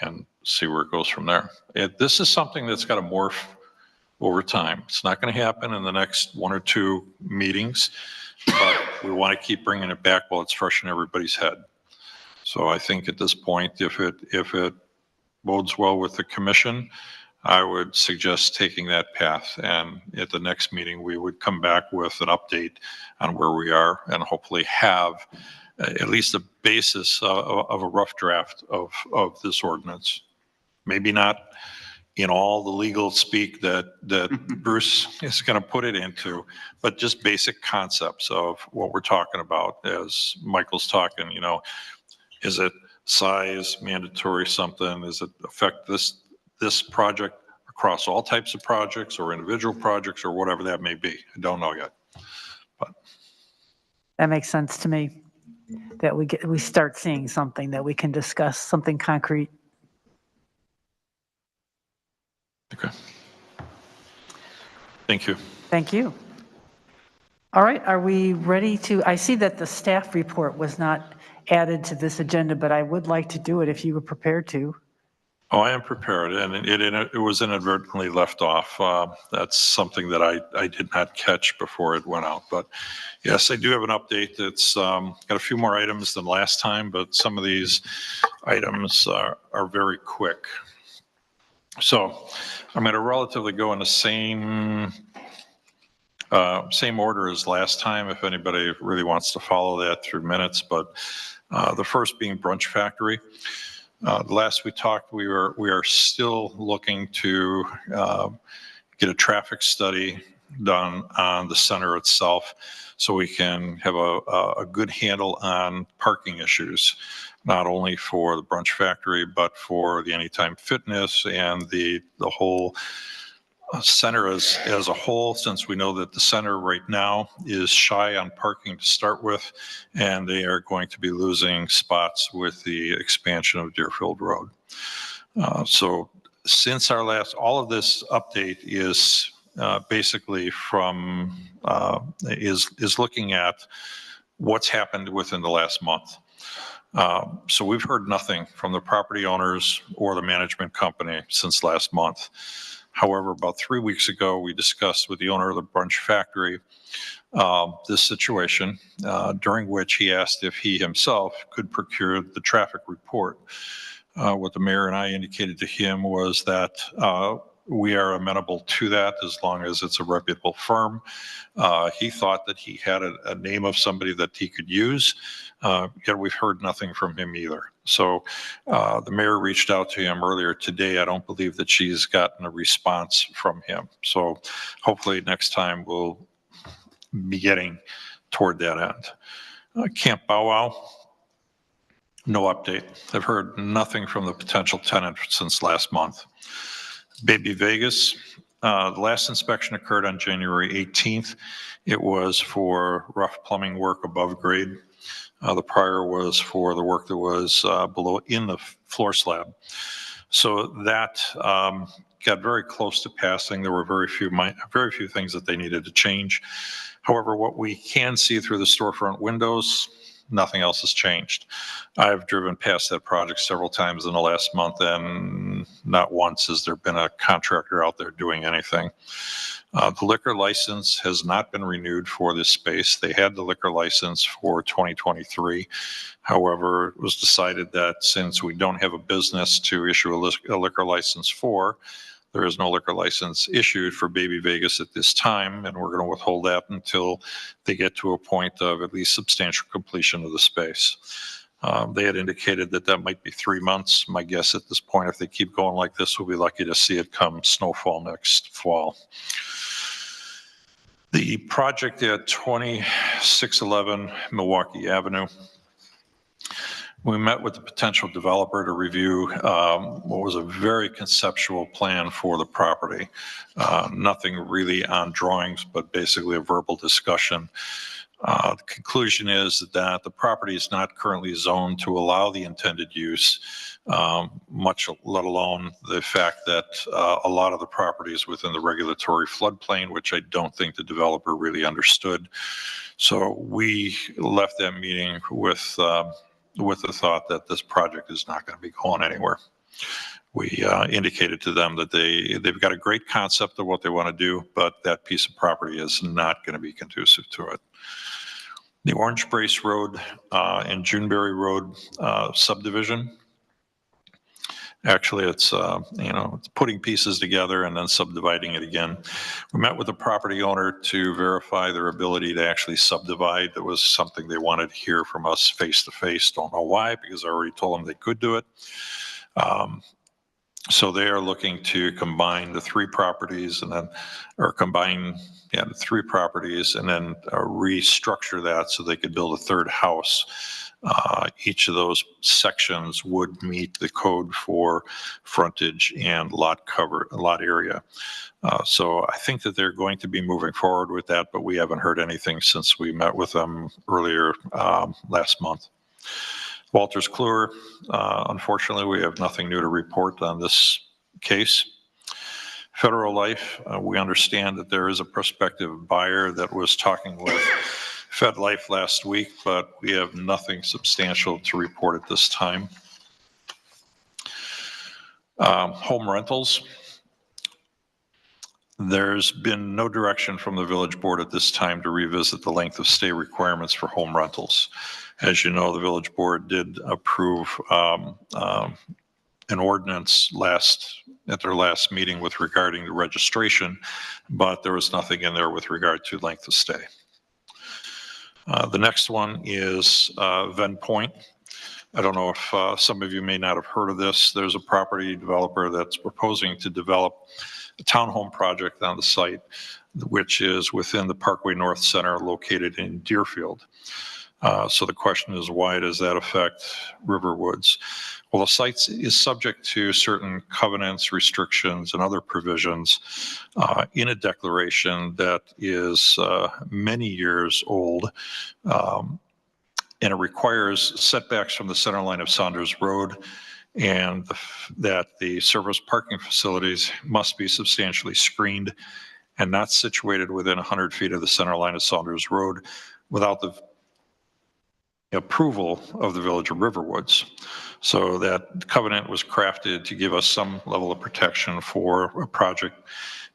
and see where it goes from there. This is something that's got to morph over time. It's not going to happen in the next one or two meetings. but we want to keep bringing it back while it's fresh in everybody's head. So I think at this point, if it bodes well with the commission, I would suggest taking that path. And at the next meeting, we would come back with an update on where we are and hopefully have at least a basis of a rough draft of this ordinance. Maybe not in all the legal speak that Bruce is going to put it into, but just basic concepts of what we're talking about. As Michael's talking, is it size, mandatory something? Does it affect this project across all types of projects or individual projects or whatever that may be? I don't know yet. But That makes sense to me, that we start seeing something that we can discuss, something concrete. okay. Thank you. Thank you. All right, are we ready to, I see that the staff report was not added to this agenda, but I would like to do it if you were prepared to. Oh, I am prepared, and it was inadvertently left off. That's something that I did not catch before it went out. But yes, I do have an update. It's got a few more items than last time, but some of these items are very quick. So I'm going to relatively go in the same order as last time, if anybody really wants to follow that through minutes. But the first being Brunch Factory. The last we talked, we are still looking to get a traffic study done on the center itself, so we can have a good handle on parking issues, not only for the Brunch Factory, but for the Anytime Fitness and the whole center as a whole, since we know that the center right now is shy on parking to start with, and they are going to be losing spots with the expansion of Deerfield Road. So since our last, all of this update is basically from, is looking at what's happened within the last month. So we've heard nothing from the property owners or the management company since last month. However, about 3 weeks ago, we discussed with the owner of the Brunch Factory this situation, during which he asked if he himself could procure the traffic report. What the mayor and I indicated to him was that we are amenable to that as long as it's a reputable firm. He thought that he had a name of somebody that he could use, yet we've heard nothing from him either. So the mayor reached out to him earlier today. I don't believe that she's gotten a response from him. So hopefully next time we'll be getting toward that end. Camp Bow Wow, no update. I've heard nothing from the potential tenant since last month. Baby Vegas, the last inspection occurred on January 18th. It was for rough plumbing work above grade. The prior was for the work that was below in the floor slab. So that got very close to passing. There were very few things that they needed to change. However, what we can see through the storefront windows, nothing else has changed. I've driven past that project several times in the last month, and not once has there been a contractor out there doing anything. The liquor license has not been renewed for this space. They had the liquor license for 2023. However, it was decided that since we don't have a business to issue a liquor license for, there is no liquor license issued for Baby Vegas at this time, and we're going to withhold that until they get to a point of at least substantial completion of the space. They had indicated that might be 3 months. My guess at this point, if they keep going like this, we'll be lucky to see it come snowfall next fall. The project at 2611 Milwaukee Avenue. We met with the potential developer to review what was a very conceptual plan for the property. Nothing really on drawings, but basically a verbal discussion. The conclusion is that the property is not currently zoned to allow the intended use, much let alone the fact that a lot of the property is within the regulatory floodplain, which I don't think the developer really understood. So we left that meeting with the thought that this project is not going to be going anywhere. We indicated to them that they've got a great concept of what they want to do, but that piece of property is not going to be conducive to it. The Orange Brace Road and Juneberry Road subdivision. Actually, it's, it's putting pieces together and then subdividing it again. We met with the property owner to verify their ability to actually subdivide. That was something they wanted to hear from us face to face. Don't know why, because I already told them they could do it. So they are looking to combine the three properties and then, or combine, the three properties and then restructure that so they could build a third house. Each of those sections would meet the code for frontage and lot cover, lot area. So I think that they're going to be moving forward with that, but we haven't heard anything since we met with them earlier last month. Walters Kluwer, unfortunately, we have nothing new to report on this case. Federal Life, we understand that there is a prospective buyer that was talking with Fed Life last week, but we have nothing substantial to report at this time. Home rentals. There's been no direction from the village board at this time to revisit the length of stay requirements for home rentals. As you know, the village board did approve an ordinance at their last meeting with regarding the registration, but there was nothing in there with regard to length of stay. The next one is Venn Point. I don't know if some of you may not have heard of this. There's a property developer that's proposing to develop a townhome project on the site, which is within the Parkway North Center located in Deerfield. So the question is, why does that affect Riverwoods? Well, the site is subject to certain covenants, restrictions, and other provisions in a declaration that is many years old, and it requires setbacks from the center line of Saunders Road, and that the surface parking facilities must be substantially screened and not situated within 100 feet of the center line of Saunders Road without the approval of the Village of Riverwoods. So that covenant was crafted to give us some level of protection for a project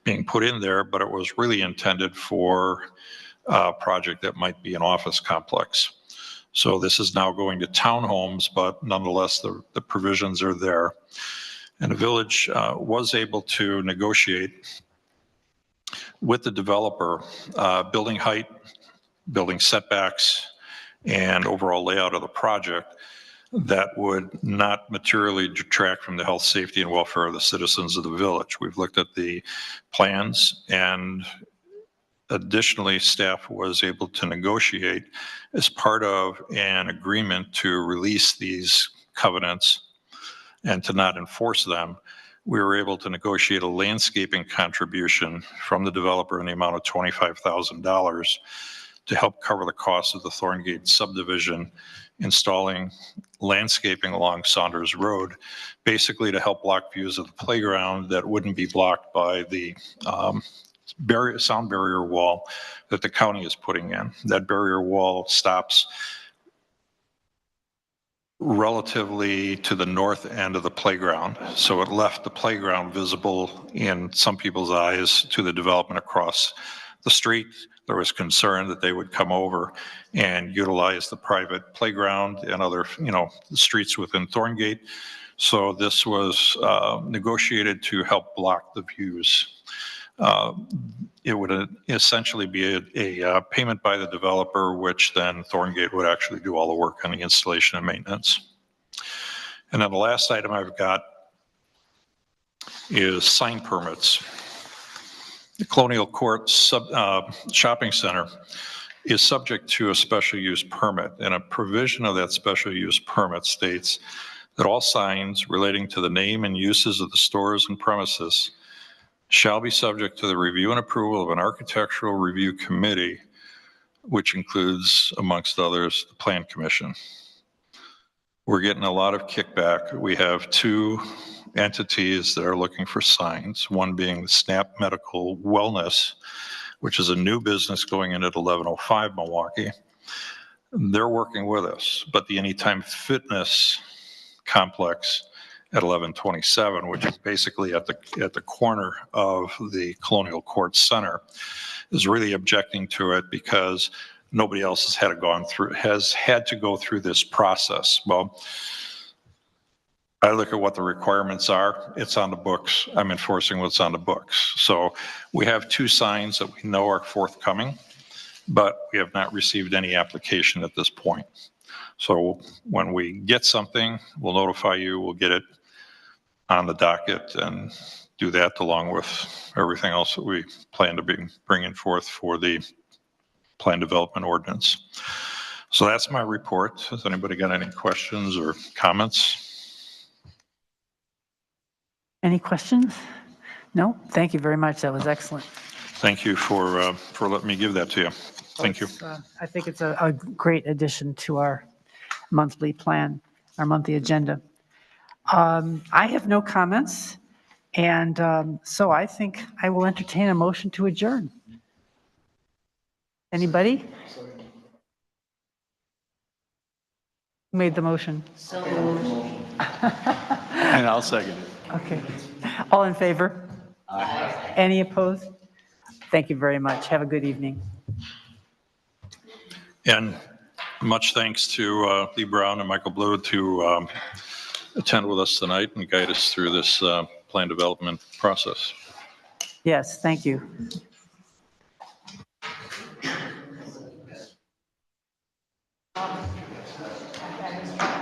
being put in there, but it was really intended for a project that might be an office complex. So this is now going to townhomes, but nonetheless, the provisions are there. And the village was able to negotiate with the developer building height, building setbacks, and overall layout of the project that would not materially detract from the health, safety, and welfare of the citizens of the village. We've looked at the plans, and additionally, staff was able to negotiate as part of an agreement to release these covenants and to not enforce them. We were able to negotiate a landscaping contribution from the developer in the amount of $25,000 to help cover the cost of the Thorngate subdivision, installing landscaping along Saunders Road, basically to help block views of the playground that wouldn't be blocked by the sound barrier wall that the county is putting in. That barrier wall stops relatively to the north end of the playground. So it left the playground visible in some people's eyes to the development across the street. There was concern that they would come over and utilize the private playground and other, streets within Thorngate. So this was negotiated to help block the views. It would essentially be a payment by the developer, which then Thorngate would actually do all the work on the installation and maintenance. And then the last item I've got is sign permits. The Colonial Court Shopping Center is subject to a special use permit, and a provision of that special use permit states that all signs relating to the name and uses of the stores and premises shall be subject to the review and approval of an architectural review committee, which includes, amongst others, the Plan Commission. We're getting a lot of kickback. We have two entities that are looking for signs, one being the Snap Medical Wellness, which is a new business going in at 1105 Milwaukee. They're working with us, but the Anytime Fitness complex at 1127, which is basically at the corner of the Colonial Court Center, is really objecting to it because nobody else has had to go through this process. Well, I look at what the requirements are, it's on the books. I'm enforcing what's on the books. So we have 2 signs that we know are forthcoming, but we have not received any application at this point. So when we get something, we'll notify you, we'll get it on the docket and do that along with everything else that we plan to be bringing forth for the plan development ordinance. So that's my report. Has anybody got any questions or comments? Any questions? No? Thank you very much. That was excellent. Thank you for letting me give that to you. Thank you. I think it's a great addition to our monthly plan, our monthly agenda. I have no comments, and so I think I will entertain a motion to adjourn. Anybody? Who made the motion? And I'll second it. Okay. All in favor? Aye. Any opposed? Thank you very much. Have a good evening. And much thanks to Lee Brown and Michael Blue to attend with us tonight and guide us through this plan development process. Yes, thank you.